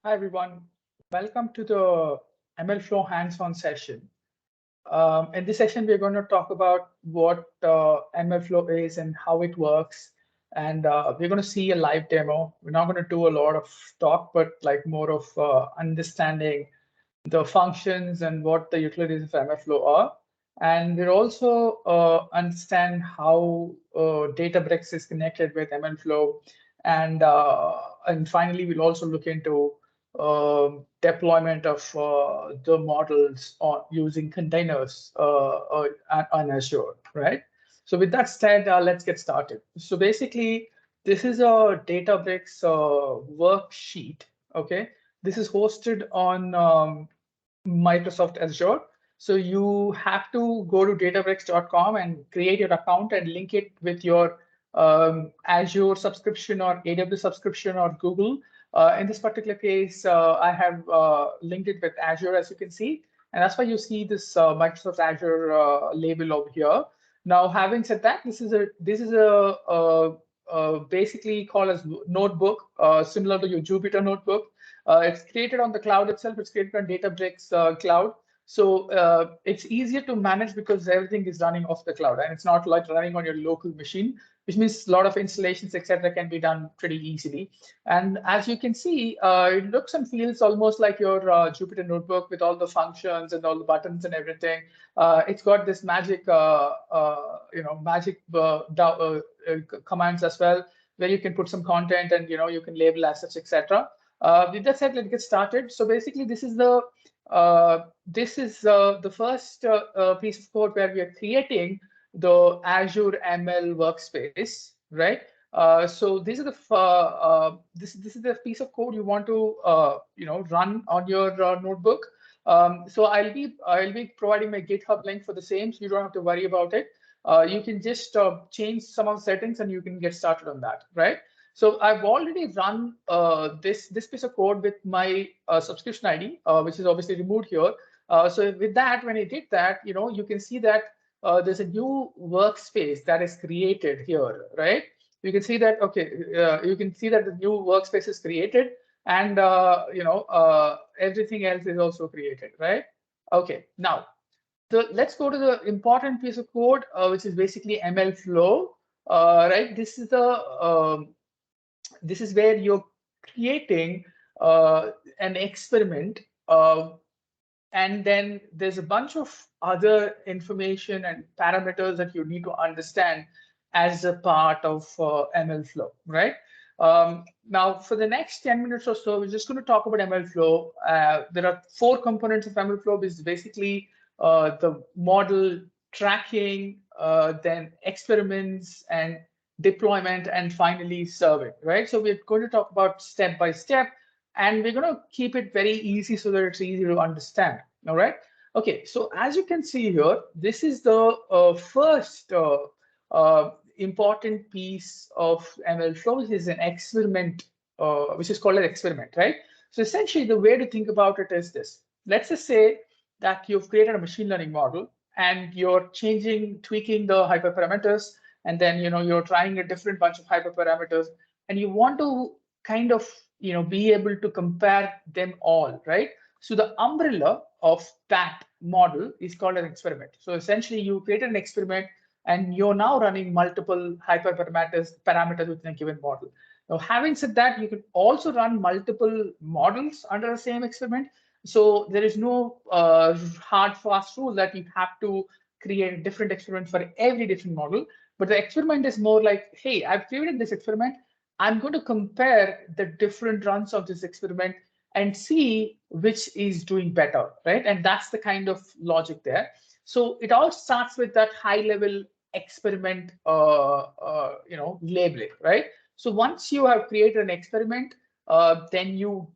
Hi, everyone. Welcome to the MLflow hands-on session. In this session, we're going to talk about what MLflow is and how it works. And we're going to see a live demo. We're not going to do a lot of talk, but like more of understanding the functions and what the utilities of MLflow are. And we'll also understand how Databricks is connected with MLflow. And finally, we'll also look into deployment of the models using containers on Azure, right? So with that said, let's get started. So basically, this is a Databricks worksheet, okay? This is hosted on Microsoft Azure. So you have to go to databricks.com and create your account and link it with your Azure subscription or AWS subscription or Google. In this particular case, I have linked it with Azure, as you can see. And that's why you see this Microsoft Azure label over here. Now, having said that, this is basically called as notebook, similar to your Jupyter notebook. It's created on the cloud itself. It's created on Databricks cloud. So it's easier to manage because everything is running off the cloud and it's not like running on your local machine, which means a lot of installations, etc., can be done pretty easily. And as you can see, it looks and feels almost like your Jupyter notebook with all the functions and all the buttons and everything. It's got this magic, commands as well, where you can put some content and you can label as such, etc. With that said, let's get started. So basically, this is the first piece of code where we are creating the Azure ML workspace, right? So these are this is the piece of code you want to run on your notebook. So I'll be providing my GitHub link for the same, so you don't have to worry about it. You can just change some of the settings and you can get started on that, right? So I've already run this piece of code with my subscription ID, which is obviously removed here. So with that, when I did that, you can see that there's a new workspace that is created here, right? You can see that, okay, you can see that the new workspace is created and, everything else is also created, right? Okay, now, let's go to the important piece of code, which is basically MLflow, right? This is where you're creating an experiment, and then there's a bunch of other information and parameters that you need to understand as a part of MLflow, right? Now, for the next 10 minutes or so, we're just going to talk about MLflow. There are 4 components of MLflow, which is basically the model tracking, then experiments and deployment, and finally serving, right? So we're going to talk about step by step, and we're going to keep it very easy so that it's easy to understand, all right? Okay, so as you can see here, this is the first important piece of MLflow, which is an experiment, which is called an experiment, right? So essentially, the way to think about it is this. Let's just say that you've created a machine learning model and you're tweaking the hyperparameters, and then you're trying a different bunch of hyperparameters, and you want to kind of be able to compare them all, right? So the umbrella of that model is called an experiment. So essentially, you created an experiment and you're now running multiple parameters within a given model. Now, having said that, you can also run multiple models under the same experiment. So there is no hard, fast rule that you have to create a different experiment for every different model. But the experiment is more like, hey, I've created this experiment. I'm going to compare the different runs of this experiment and see which is doing better, right? And that's the kind of logic there. So it all starts with that high-level experiment, labeling, right? So once you have created an experiment, then you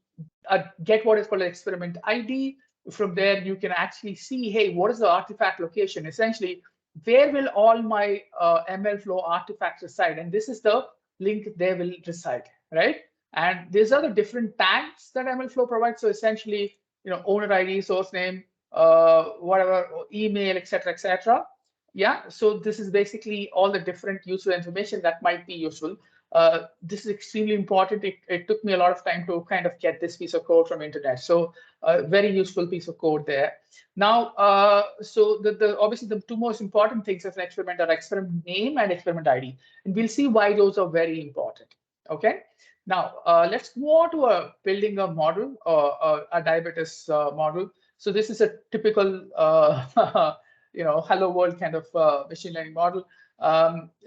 get what is called an experiment ID. From there, you can actually see, hey, what is the artifact location? Essentially, where will all my MLflow artifacts reside? And this is the link they will reside, right? And these are the different tags that MLflow provides. So essentially, owner ID, source name, whatever, email, etc., etc. Yeah, so this is basically all the different user information that might be useful. This is extremely important. It took me a lot of time to kind of get this piece of code from internet. So very useful piece of code there. Now, so obviously the two most important things of an experiment are experiment name and experiment ID. And we'll see why those are very important. Okay. Now, let's move on to building a model, a diabetes model. So this is a typical, hello world kind of machine learning model.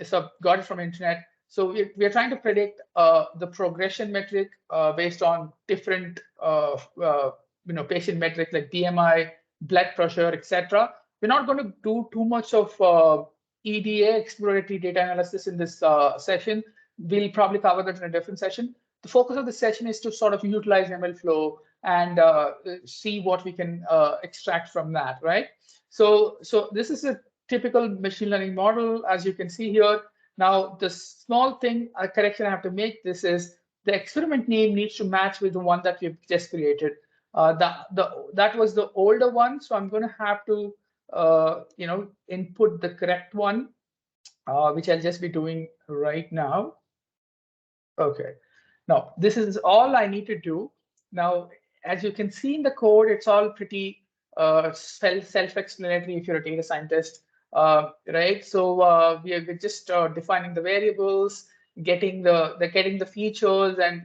So got it from internet. So we are trying to predict the progression metric based on different, patient metrics like BMI, blood pressure, etc. We're not going to do too much of EDA, exploratory data analysis, in this session. We'll probably cover that in a different session. The focus of the session is to sort of utilize MLflow and see what we can extract from that, right? So this is a typical machine learning model, as you can see here. Now, the small thing, correction I have to make, this is the experiment name needs to match with the one that we've just created. That was the older one, so I'm going to have to input the correct one, which I'll just be doing right now. Okay. Now, this is all I need to do. Now, as you can see in the code, it's all pretty self-explanatory if you're a data scientist, right? So we're just defining the variables, getting the features, and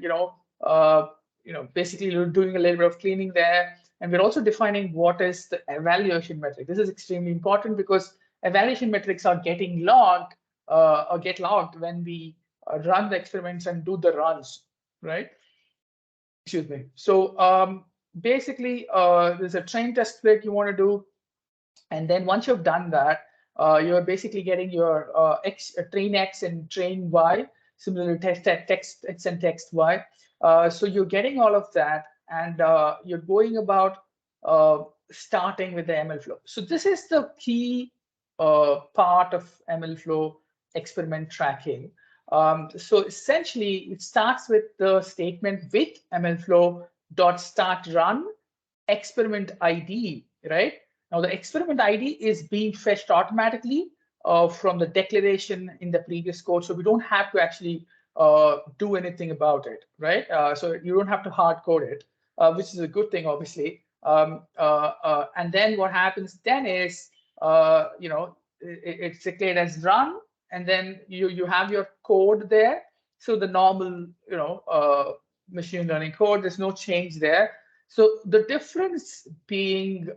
basically doing a little bit of cleaning there. And we're also defining what is the evaluation metric. This is extremely important because evaluation metrics are getting logged or get logged when we run the experiments and do the runs, right? Excuse me. So basically, there's a train test split you want to do. And then once you've done that, you're basically getting your train X and train Y, similarly text X and text Y. So you're getting all of that, and you're going about starting with the MLflow. So this is the key part of MLflow experiment tracking. So essentially, it starts with the statement with MLflow dot start run experiment ID, right? Now the experiment ID is being fetched automatically from the declaration in the previous code, so we don't have to actually do anything about it, right? So you don't have to hard code it, which is a good thing, obviously. And then what happens then is, it's declared as run, and then you have your code there. So the normal, machine learning code, there's no change there. So the difference being,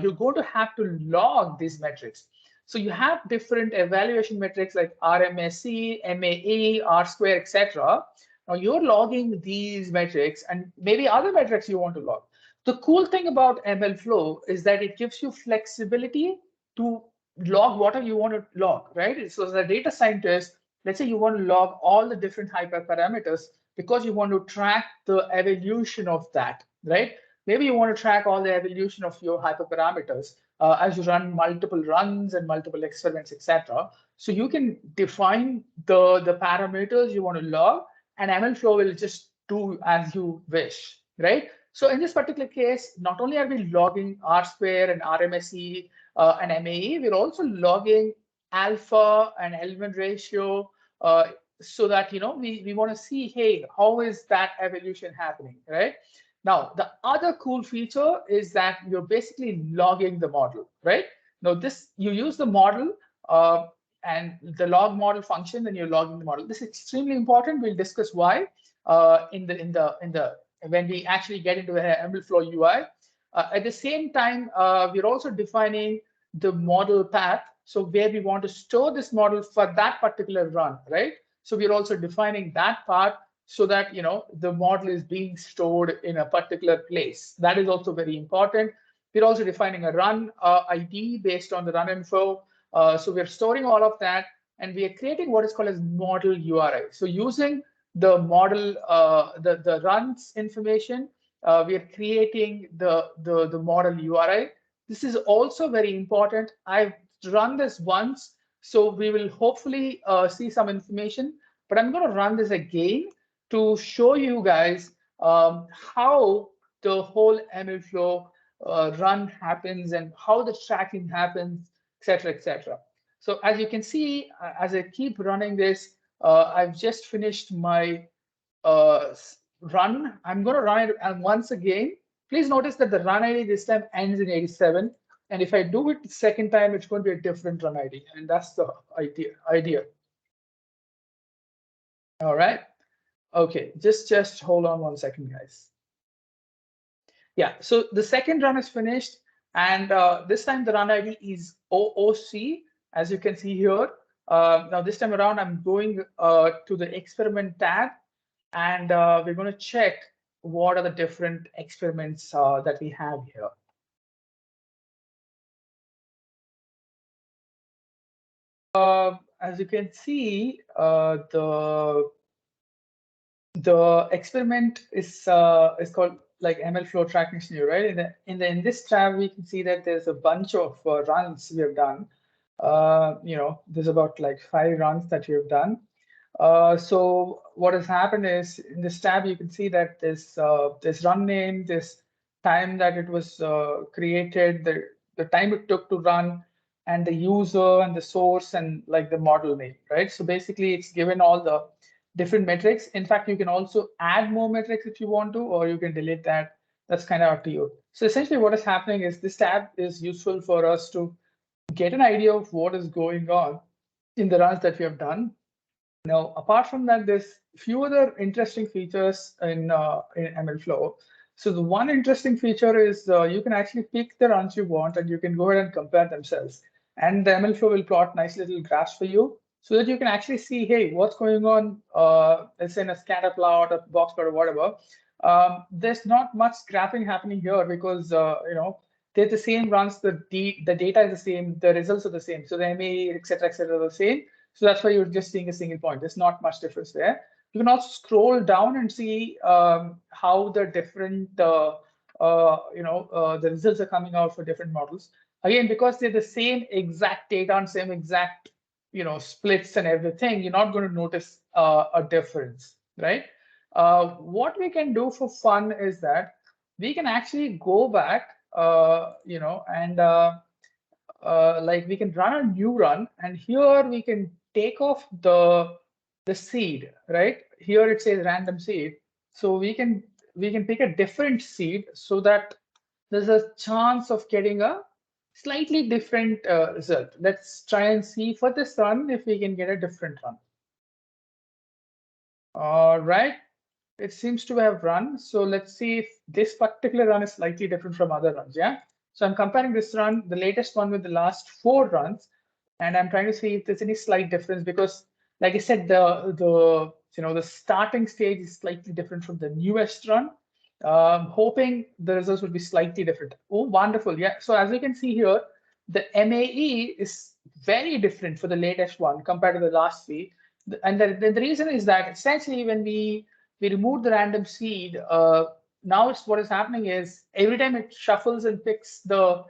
you're going to have to log these metrics. So you have different evaluation metrics like RMSE, MAE, R-square, etc. Now you're logging these metrics and maybe other metrics you want to log. The cool thing about MLflow is that it gives you flexibility to log whatever you want to log, right? So as a data scientist, let's say you want to log all the different hyperparameters because you want to track the evolution of that, right? Maybe you want to track all the evolution of your hyperparameters as you run multiple runs and multiple experiments, etc. So you can define the parameters you want to log, and MLflow will just do as you wish, right? So in this particular case, not only are we logging R-square and RMSE and MAE, we're also logging alpha and element ratio, so that we want to see, hey, how is that evolution happening, right? Now, the other cool feature is that you're basically logging the model, right? Now, you use the model and the log model function, and you're logging the model. This is extremely important. We'll discuss why when we actually get into the MLflow UI. At the same time, we're also defining the model path, so where we want to store this model for that particular run, right? So we're also defining that part so that the model is being stored in a particular place. That is also very important. We're also defining a run ID based on the run info. So we're storing all of that, and we are creating what is called as model URI. So using the model, the runs information, we are creating the model URI. This is also very important. I've run this once, so we will hopefully see some information, but I'm going to run this again to show you guys how the whole MLflow run happens and how the tracking happens, etc., etc. So as you can see, as I keep running this, I've just finished my run. I'm going to run it once again. Please notice that the run ID this time ends in 87. And if I do it the second time, it's going to be a different run ID. And that's the idea. All right. Okay, just hold on 1 second, guys. Yeah, so the second run is finished. And this time the run ID is OOC, as you can see here. Now this time around, I'm going to the experiment tab, and we're going to check what are the different experiments that we have here. As you can see, the experiment is called like MLflow track engineer, right? In this tab, we can see that there's a bunch of runs we have done. There's about like 5 runs that we have done. So what has happened is in this tab, you can see that this run name, this time that it was created, the time it took to run, and the user and the source and like the model name, right? So basically, it's given all the different metrics. In fact, you can also add more metrics if you want to, or you can delete that. That's kind of up to you. So essentially, what is happening is this tab is useful for us to get an idea of what is going on in the runs that we have done. Now, apart from that, there's few other interesting features in MLflow. So the one interesting feature is you can actually pick the runs you want, and you can go ahead and compare themselves. And the MLflow will plot nice little graphs for you, so that you can actually see, hey, what's going on, let's say in a scatter plot or box plot or whatever. There's not much graphing happening here because they're the same runs, the data is the same, the results are the same. So the MA, et cetera, are the same. So that's why you're just seeing a single point. There's not much difference there. You can also scroll down and see how the different the results are coming out for different models. Again, because they're the same exact data and same exact splits and everything, you're not going to notice a difference, right? What we can do for fun is that we can actually go back, like we can run a new run, and here we can take off the seed, right? Here it says random seed, so we can pick a different seed so that there's a chance of getting a slightly different result. Let's try and see for this run if we can get a different run. All right, it seems to have run. So let's see if this particular run is slightly different from other runs. Yeah. So I'm comparing this run, the latest one, with the last 4 runs, and I'm trying to see if there's any slight difference, because, like I said, the starting stage is slightly different from the newest run. Hoping the results will be slightly different. Oh, wonderful! Yeah. So as you can see here, the MAE is very different for the latest one compared to the last three. And the reason is that essentially when we remove the random seed, now what is happening is every time it shuffles and picks the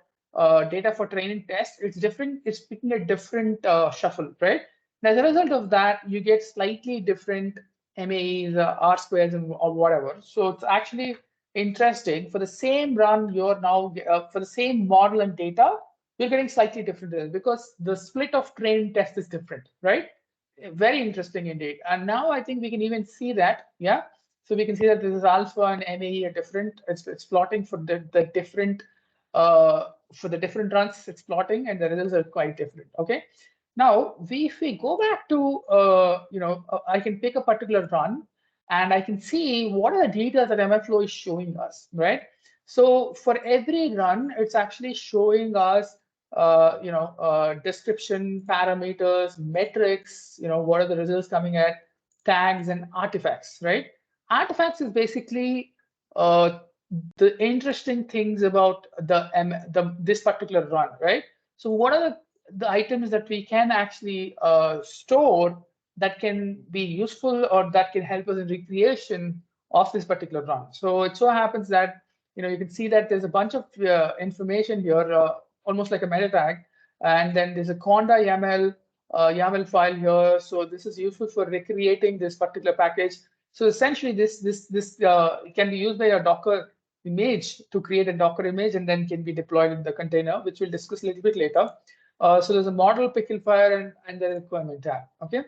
data for training test, it's different. It's picking a different shuffle, right? And as a result of that, you get slightly different MAEs, R squares, or whatever. So it's actually interesting. For the same run, you're now for the same model and data, you're getting slightly different results because the split of training test is different, right? Very interesting indeed. And now I think we can even see that, yeah. So we can see that this is alpha and MAE are different. It's plotting for the different for the different runs. It's plotting, and the results are quite different. Okay. Now, if we go back to I can pick a particular run, and I can see what are the data that MLflow is showing us, right? So for every run, it's actually showing us description, parameters, metrics, what are the results coming at, tags and artifacts, right? Artifacts is basically the interesting things about this particular run, right? So what are the items that we can actually store that can be useful or that can help us in recreation of this particular run? So it so happens that you can see that there's a bunch of information here, almost like a meta tag, and then there's a conda YAML file here. So this is useful for recreating this particular package. So essentially, this can be used by a Docker image to create a Docker image, and then can be deployed in the container, which we'll discuss a little bit later. So there's a model pickle file and the requirement tab. Okay.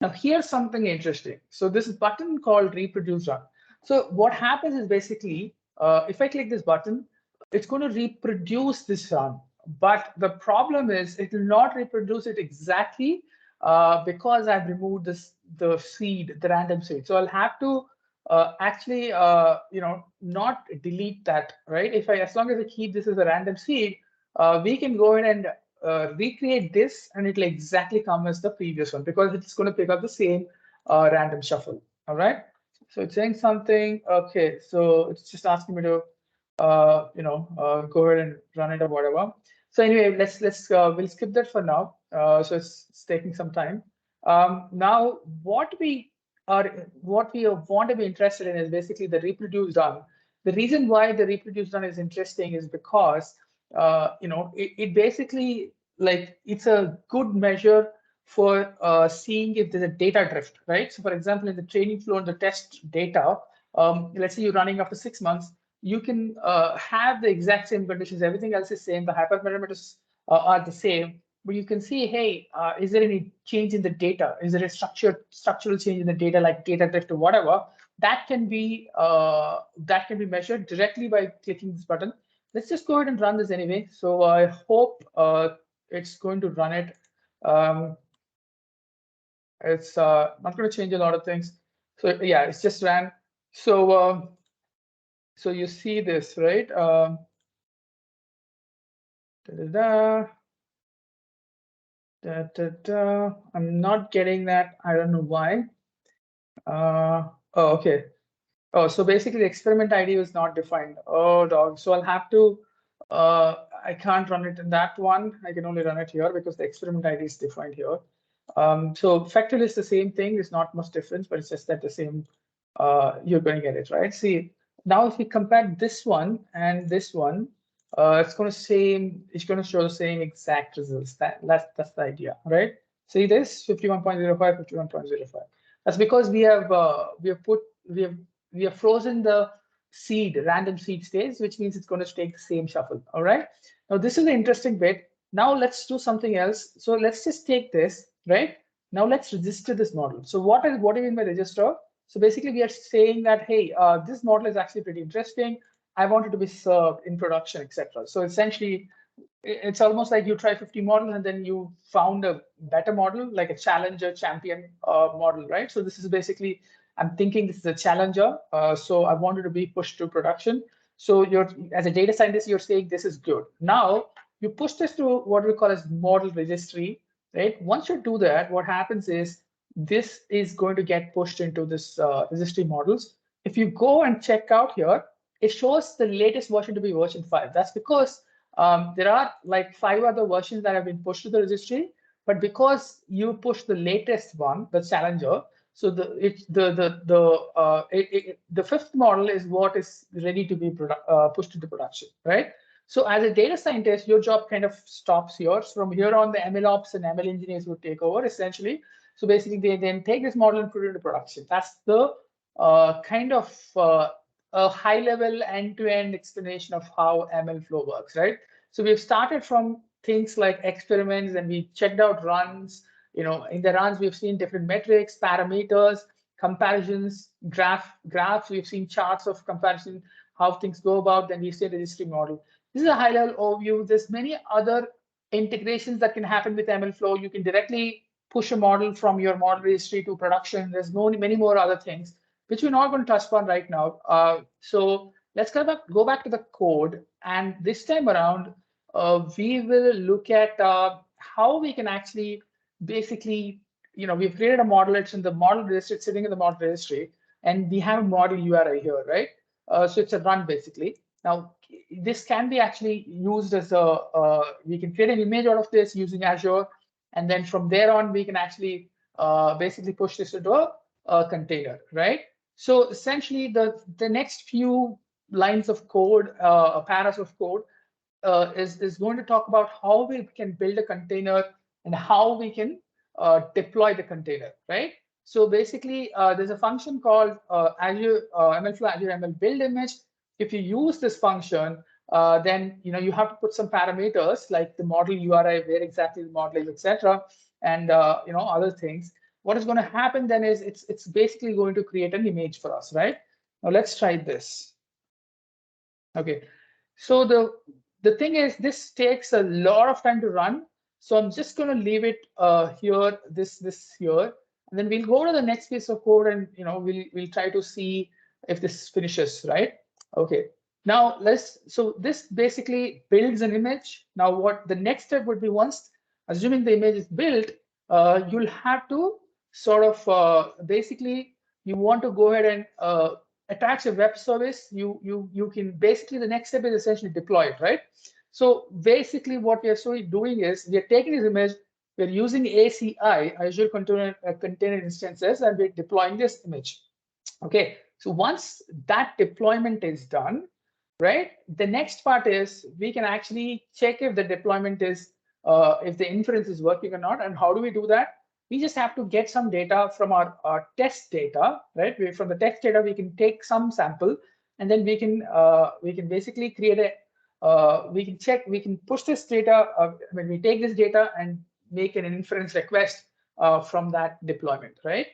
Now here's something interesting. So this button called reproduce run. So what happens is basically, if I click this button, it's going to reproduce this run. But the problem is it will not reproduce it exactly because I've removed the seed, the random seed. So I'll have to actually, not delete that, right? As long as I keep this as a random seed, we can go ahead and recreate this, and it'll exactly come as the previous one because it's going to pick up the same random shuffle. All right. So it's saying something. Okay. So it's just asking me to, go ahead and run it or whatever. So anyway, we'll skip that for now. So it's taking some time. Now, what we want to be interested in is basically the reproduce done. The reason why the reproduce done is interesting is because it basically, like, it's a good measure for seeing if there's a data drift, right? So for example, in the training flow and the test data, let's say you're running after 6 months, you can have the exact same conditions, everything else is same, the hyperparameters are the same, but you can see, hey, is there any change in the data? Is there a structural change in the data, like data drift or whatever? That can be measured directly by clicking this button. Let's just go ahead and run this anyway. So I hope it's going to run it. It's not going to change a lot of things. So yeah, it's just ran. So so you see this, right? I'm not getting that. I don't know why. Oh, okay. Oh, so basically the experiment ID was not defined. Oh, dog. So I'll have to, I can't run it in that one. I can only run it here because the experiment ID is defined here. So factorial is the same thing. There's not much difference, but it's just that the same, you're going to get it, right? See, now if we compare this one and this one, it's going to show the same exact results. That's the idea, right? See this 51.05, 51.05. That's because we have frozen the random seed states, which means it's going to take the same shuffle. All right. Now this is the interesting bit. Now let's do something else. So let's just take this, right? Now let's register this model. So what do you mean by register? So basically we are saying that, hey, this model is actually pretty interesting. I want it to be served in production, etc. So essentially, it's almost like you try 50 models and then you found a better model, like a challenger champion model, right? So this is basically, I'm thinking this is a challenger. So I wanted to be pushed to production. So as a data scientist, you're saying this is good. Now you push this to what we call as model registry, right? Once you do that, what happens is this is going to get pushed into this registry models. If you go and check out here, it shows the latest version to be version 5. That's because there are like 5 other versions that have been pushed to the registry, but because you push the latest one, the challenger, so the 5th model is what is ready to be pushed into production, right? So as a data scientist, your job kind of stops here. From here on, the ML ops and ML engineers would take over essentially. So basically, they then take this model and put it into production. That's the kind of a high-level end-to-end explanation of how MLflow works, right? So we've started from things like experiments, and we checked out runs. In the runs, we've seen different metrics, parameters, comparisons, graphs. We've seen charts of comparison, how things go about. Then we see a registry model. This is a high-level overview. There's many other integrations that can happen with MLflow. You can directly push a model from your model registry to production. There's many more other things, which we're not going to touch upon right now. So let's go back to the code. And this time around, we will look at how we can actually basically, we've created a model. It's in the model registry, it's sitting in the model registry, and we have a model URI here, right? So it's a run basically. Now, this can be actually used as we can create an image out of this using Azure. And then from there on, we can actually basically push this into a container, right? So essentially, the next few lines of code, paras of code, is going to talk about how we can build a container and how we can deploy the container, right? So basically, there's a function called MLflow Azure ML build image. If you use this function, then you have to put some parameters like the model URI, where exactly the model is, etc., and other things. what is going to happen then is it's basically going to create an image for us, right? Now let's try this. Okay, so the thing is, this takes a lot of time to run. So I'm just going to leave it here, this here, and then we'll go to the next piece of code, and we'll try to see if this finishes, right? Okay. Now so this basically builds an image. Now what the next step would be, once assuming the image is built, you'll have to sort of basically you want to go ahead and attach a web service. You can basically, the next step is essentially deploy it, right? So basically what we are doing is we are taking this image, we're using ACI, Azure Container Instances, and we're deploying this image. Okay, so once that deployment is done, right, the next part is we can actually check if the deployment is, if the inference is working or not. And how do we do that? We just have to get some data from our test data, right? From the test data, we can take some sample, and then we can basically create a, we can push this data, when we take this data and make an inference request from that deployment, right?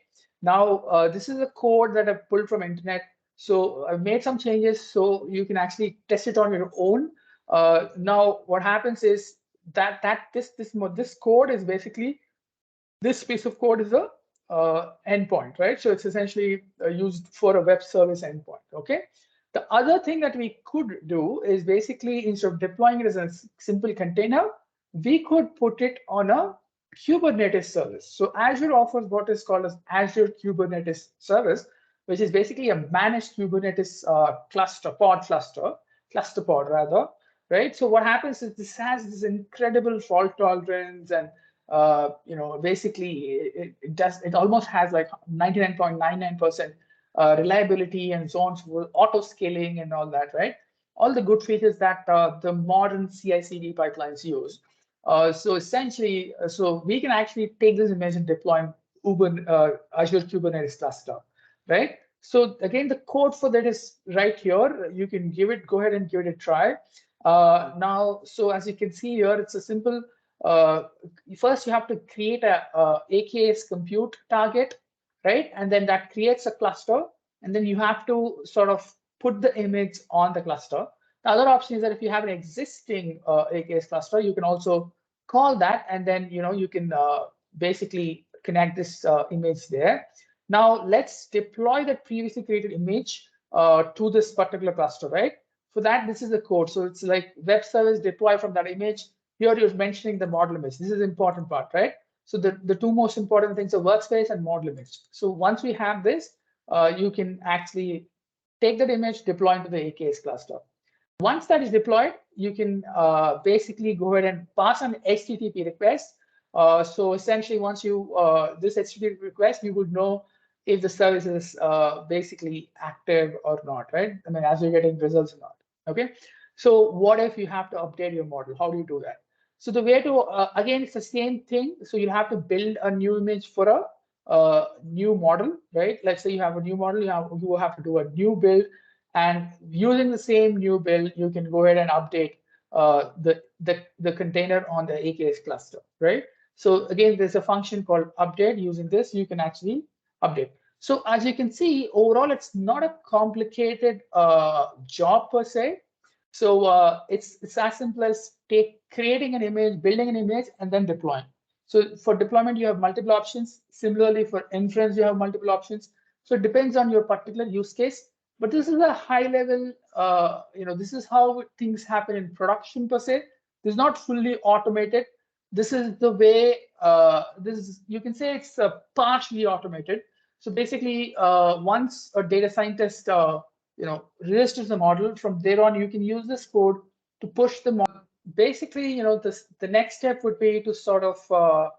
Now, this is a code that I've pulled from internet. So I've made some changes so you can actually test it on your own. Now, what happens is that this code is basically, this piece of code is a endpoint, right? So it's essentially used for a web service endpoint. Okay. The other thing that we could do is basically, instead of deploying it as a simple container, we could put it on a Kubernetes service. So Azure offers what is called as Azure Kubernetes Service, which is basically a managed Kubernetes cluster pod rather, right? So what happens is this has this incredible fault tolerance, and basically it almost has like 99.99% reliability, and so on, so auto scaling and all that, right? All the good features that the modern CI/CD pipelines use. So essentially, so we can actually take this image and deploy in Azure Kubernetes cluster, right? So again, the code for that is right here. You can go ahead and give it a try. Now, so as you can see here, it's a simple, first you have to create a AKS compute target, right? And then that creates a cluster, and then you have to sort of put the image on the cluster. The other option is that if you have an existing AKS cluster, you can also call that, and then you can basically connect this image there. Now let's deploy that previously created image to this particular cluster, right? For that, this is the code. So it's like web service deploy from that image. Here you're mentioning the model image. This is the important part, right? So the two most important things are workspace and model image. So once we have this, you can actually take that image, deploy into the AKS cluster. Once that is deployed, you can basically go ahead and pass an HTTP request. So essentially, once you this HTTP request, you would know if the service is basically active or not, right? I mean, as you're getting results or not. Okay. So what if you have to update your model? How do you do that? So the way to again, it's the same thing. So you have to build a new image for a new model, right? Let's say you have a new model, you will have to do a new build. And using the same new build, you can go ahead and update the container on the AKS cluster, right? So again, there's a function called update. Using this, you can actually update. So as you can see, overall, it's not a complicated job per se. So it's as simple as creating an image, building an image, and then deploying. So for deployment, you have multiple options. Similarly, for inference, you have multiple options. So it depends on your particular use case. But this is a high level, this is how things happen in production per se. This is not fully automated. This is the way, you can say it's partially automated. So basically, once a data scientist, registers the model, from there on, you can use this code to push the model. Basically, the next step would be to sort of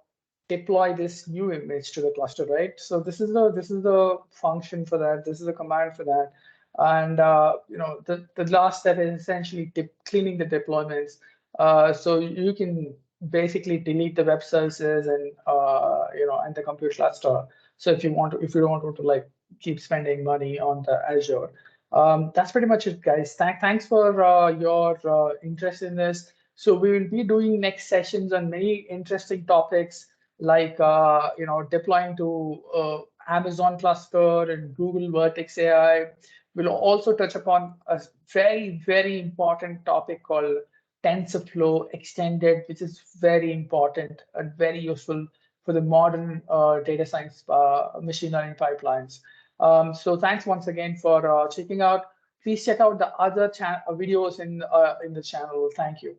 deploy this new image to the cluster, right? So this is the function for that. This is the command for that. And the last step is essentially cleaning the deployments. So you can basically delete the web services and and the compute cluster. So if you don't want to like keep spending money on the Azure, that's pretty much it, guys. Thanks for your interest in this. So we will be doing next sessions on many interesting topics. like deploying to Amazon cluster and Google Vertex AI. We'll also touch upon a very important topic called TensorFlow Extended, which is very important and very useful for the modern data science machine learning pipelines. So thanks once again for checking out. Please check out the other videos in the channel. Thank you.